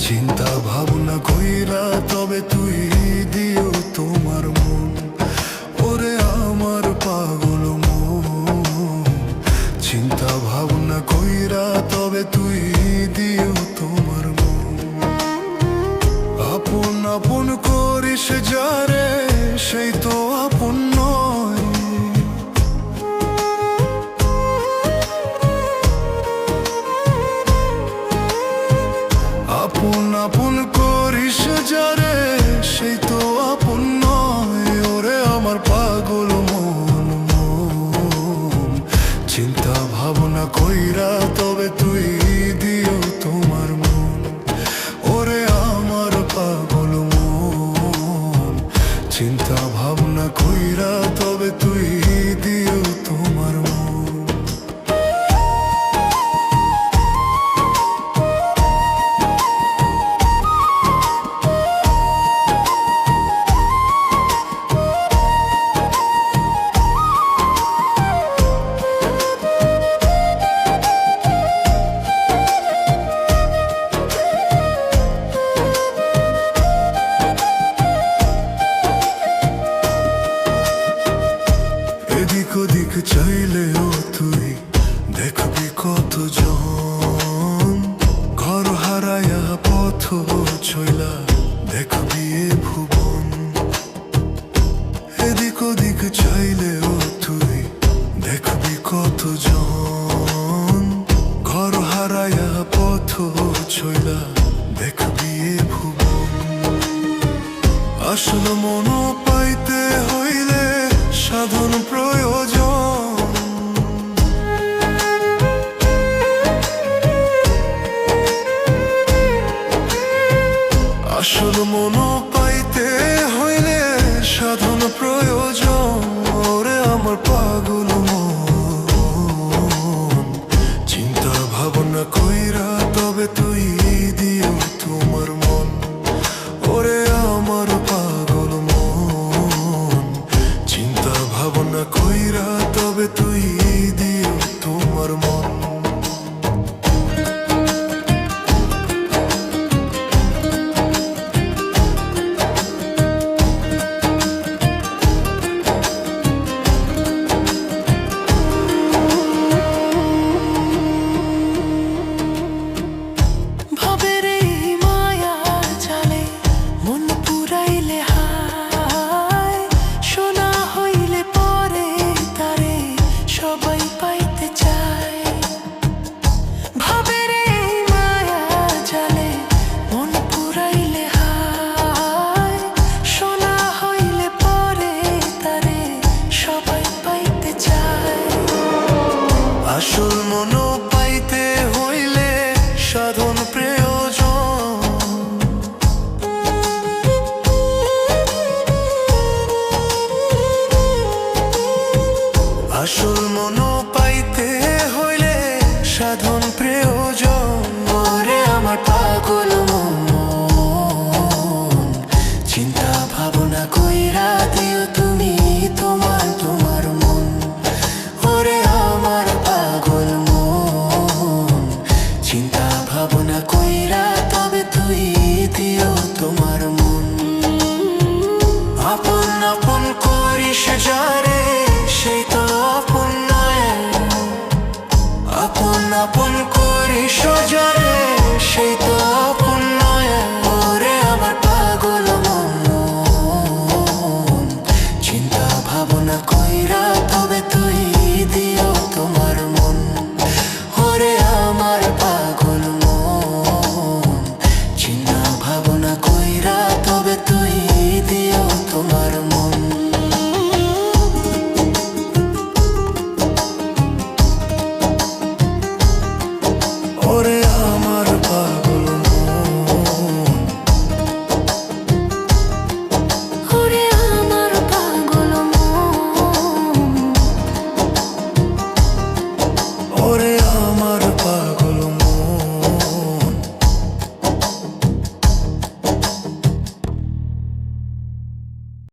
চিন্তা ভাবনা কইরা তবে তুই দিও তোমার মন, ওরে আমার পাগল মন। চিন্তা ভাবনা কইরা তবে তুই দিও তোমার মন। আপন আপন করিস যারে সেই তো আপন নয়। আপন আপন করিস যারে সেই তো আপন নয়, ওরে আমার পাগল মন মন। চিন্তা ভাবনা কইরা তবে তুই দিও তোমার মন, ওরে আমার পাগল মন। চিন্তা ভাবনা কইরা তবে তুই দিও তোমার মন। এদিক ওদিক চাইলেও তুই দেখবি কতজন, ঘর হারায়া পথ চইলা দেখবি এ ভুবন। এদিক ওদিক চাইলেও তুই দেখবি কতজন, ঘর হারায়া পথ চইলা দেখবি এ ভুবন। আসল মন পাইতে হইলে সাধন প্রয়োজন। আসল মন